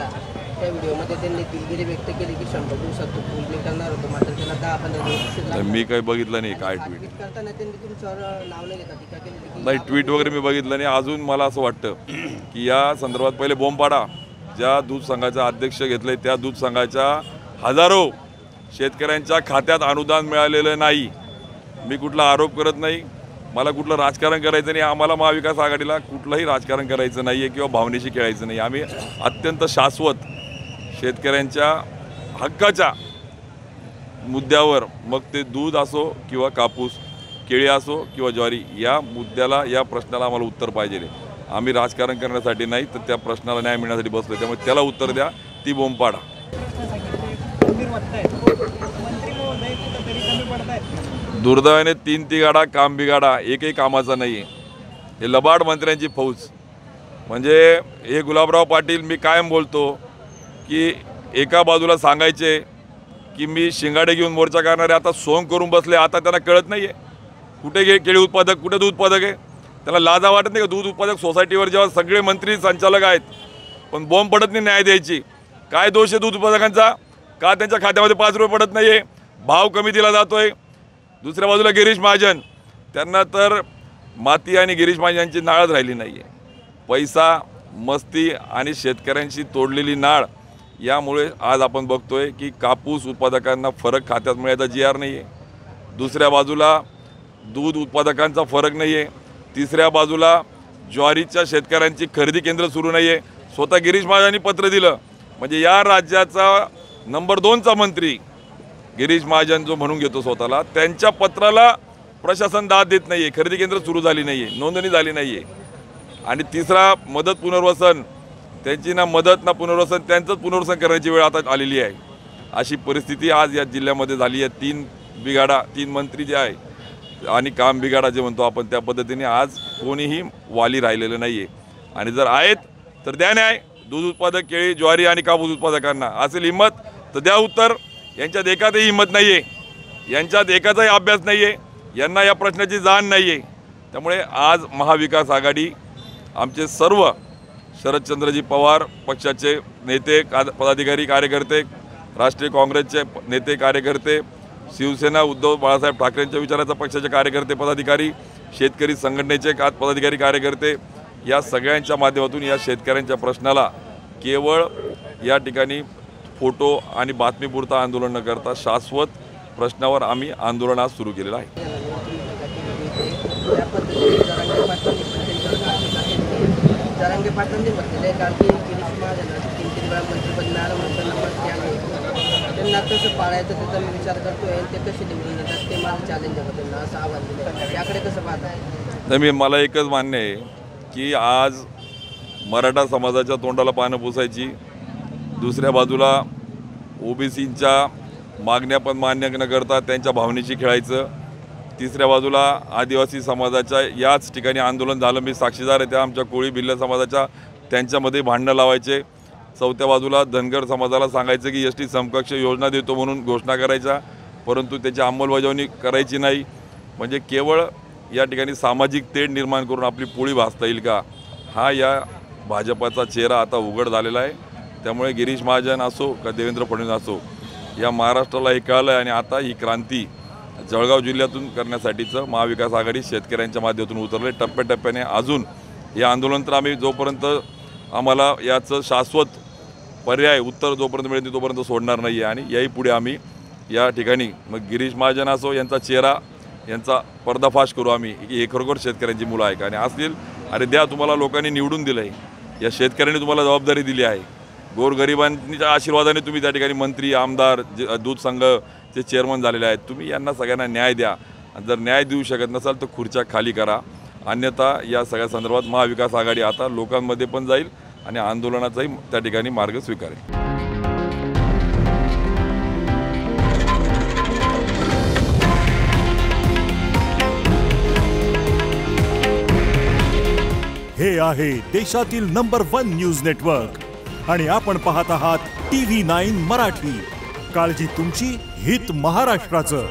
केला त्या व्हिडिओमध्ये त्यांनी दिलगिरी व्यक्त केली की 100 दिवसात तो पूल मी करणार होतो, मात्र त्याला 10-15 दिवस मी काही बघितलं नाही काय ट्विट करताना त्यांनी तुमच्यावर नाव नाही घेता टीका केली नाही. ट्विट वगैरे मी बघितलं नाही. अजून मला असं वाटतं की या संदर्भात पहिले बोंबाडा ज्या दूध संघाचा अध्यक्ष घेतले त्या दूध संघाच्या हजारो शेतकऱ्यांच्या खात्यात अनुदान मिळालेलं नाही. मी कुठला आरोप करत नाही, मला कुठलं राजकारण करायचं नाही. आम्हाला महाविकास आघाडीला कुठलंही राजकारण करायचं नाही आहे किंवा भावनेशी खेळायचं नाही. आम्ही अत्यंत शाश्वत शेतकऱ्यांच्या हक्काच्या मुद्द्यावर, मग ते दूध असो किंवा कापूस, केळी असो किंवा ज्वारी, या मुद्द्याला या प्रश्नाला आम्हाला उत्तर पाहिजे. आम्ही राजकारण करण्यासाठी नाही तर त्या प्रश्नाला न्याय मिळण्यासाठी बसलो. त्यामुळे त्याला उत्तर द्या, ती बोंबाडा. दुर्दैवाने 3 तिगाडा काम बिगाडा एकही कामाचा नाही आहे. हे लबाड मंत्र्यांची फौज. म्हणजे हे गुलाबराव पाटील मी कायम बोलतो की एका बाजूला सांगायचे की मी शिंगाडे घेऊन मोर्चा करणारे, आता सोंग करून बसले. आता त्यांना कळत नाही आहे कुठे केळी उत्पादक, कुठे दूध उत्पादक आहे. त्याला लाजा वाटत नाही का? दूध उत्पादक सोसायटीवर जेव्हा सगळे मंत्री संचालक आहेत पण बॉम्ब पडत नाही न्याय द्यायची. काय दोष आहे दूध उत्पादकांचा? का त्यांच्या खात्यामध्ये 5 रुपये पडत नाही आहे? भाव कमी दिला जातोय. दुसऱ्या बाजूला गिरीश महाजन, त्यांना तर माती आणि गिरीश महाजन यांची नाळच राहिली नाही आहे. पैसा, मस्ती आणि शेतकऱ्यांशी तोडलेली नाळ, यामुळे आज आपण बघतोय की कापूस उत्पादकांना फरक खात्यात मिळायचा GR नाही आहे. दुसऱ्या बाजूला दूध उत्पादकांचा फरक नाही आहे. तिसऱ्या बाजूला ज्वारीच्या शेतकऱ्यांची खरेदी केंद्र सुरू नाही आहे. स्वतः गिरीश महाजनांनी पत्र दिलं. म्हणजे या राज्याचा नंबर 2चा मंत्री गिरीश महाजन जो म्हणून घेतो स्वतःला, त्यांच्या पत्राला प्रशासन दाद देत नाही आहे. खरेदी केंद्र सुरू झाली नाही आहे, नोंदणी झाली नाही आहे. आणि तिसरा मदत पुनर्वसन, त्यांची ना मदत ना पुनर्वसन, त्यांचंच पुनर्वसन करण्याची वेळ आता आलेली आहे. अशी परिस्थिती आज या जिल्ह्यामध्ये झाली आहे. 3 बिघाडा 3 मंत्री जे आहे आणि काम बिघाडा जे म्हणतो आपण, त्या पद्धतीने आज कोणीही वाली राहिलेलं नाही आहे. आणि जर आहेत तर द्या न्याय. दूध उत्पादक, केळी, ज्वारी आणि कापूस उत्पादकांना असेल हिंमत तर द्या उत्तर. यांच्यात एकातही हिंमत नाही आहे, यांच्यात एकाचाही अभ्यास नाही आहे, यांना या प्रश्नाची जाण नाही आहे. त्यामुळे आज महाविकास आघाडी, आमचे सर्व शरदचंद्रजी पवार पक्षाचे नेते, पदाधिकारी, कार्यकर्ते, राष्ट्रीय काँग्रेसचे नेते, कार्यकर्ते, शिवसेना उद्धव बाळासाहेब ठाकरेंच्या विचाराचा पक्षाचे कार्यकर्ते, पदाधिकारी, शेतकरी संघटनेचे पदाधिकारी, कार्यकर्ते, या सगळ्यांच्या माध्यमातून या शेतकऱ्यांच्या प्रश्नाला केवळ या ठिकाणी फोटो आणि बातमीपुरता आंदोलन न करता शाश्वत प्रश्नावर आम्ही आंदोलन आज सुरू केलेलं आहे. जरांगे पाटलांनी म्हटलेलं आहे कारण की गिरीश महाजनांना 3 वेळा मंत्रिपद मिळालं म्हणून त्यांना कसं पाळायचं त्याचा मी विचार करतोय. ते कसे निवडून येतात ते माझं चॅलेंज आहे त्यांना, असं आव्हान दिलं आहे. याकडे कसं पाहता? नाही, मला एकच मान्य आहे की आज मराठा समाजाच्या तोंडाला पानं पुसायची, दुसऱ्या बाजूला OBCच्या मागण्या पण मान्य न करता त्यांच्या भावनेशी खेळायचं, तिसऱ्या बाजूला आदिवासी समाजाच्या याच ठिकाणी आंदोलन झालं, मी साक्षीदार आहे त्या, आमच्या कोळी भिल्ल समाजाच्या त्यांच्यामध्ये भांडणं लावायचे, चौथ्या बाजूला धनगर समाजाला सांगायचं की ST समकक्ष योजना देतो म्हणून घोषणा करायच्या, परंतु त्याची अंमलबजावणी करायची नाही. म्हणजे केवळ या ठिकाणी सामाजिक तेढ निर्माण करून आपली पोळी भासता येईल का, हा या भाजपाचा चेहरा आता उघड झालेला आहे. त्यामुळे गिरीश महाजन असो का देवेंद्र फडणवीस असो, या महाराष्ट्राला हे कळलं आहे आणि आता ही क्रांती जळगाव जिल्ह्यातून करण्यासाठीचं महाविकास आघाडी शेतकऱ्यांच्या माध्यमातून उतरले. टप्प्याटप्प्याने अजून हे आंदोलन तर आम्ही जोपर्यंत आम्हाला याचं शाश्वत पर्याय उत्तर जोपर्यंत मिळेल तोपर्यंत सोडणार नाही आहे. आणि याही पुढे आम्ही या ठिकाणी मग गिरीश महाजन असो यांचा चेहरा, यांचा पर्दाफाश करू आम्ही की हे खरोखर शेतकऱ्यांची मुलं आहे का. आणि असतील अरे द्या, तुम्हाला लोकांनी निवडून दिलं आहे, या शेतकऱ्यांनी तुम्हाला जबाबदारी दिली आहे, गोरगरिबांच्या आशीर्वादाने तुम्ही त्या ठिकाणी मंत्री, आमदार, दूध संघचे चेअरमन झालेले आहेत. तुम्ही यांना सगळ्यांना न्याय द्या. जर न्याय देऊ शकत नसाल तर खुर्च्या खाली करा. अन्यथा या सगळ्या संदर्भात महाविकास आघाडी आता लोकांमध्ये पण जाईल आणि आंदोलनाचाही त्या ठिकाणी मार्ग स्वीकारेल. हे आहे देशातील नंबर 1 न्यूज नेटवर्क आणि आपण पाहत आहात TV9 मराठी. काळजी तुमची, हित महाराष्ट्राचं.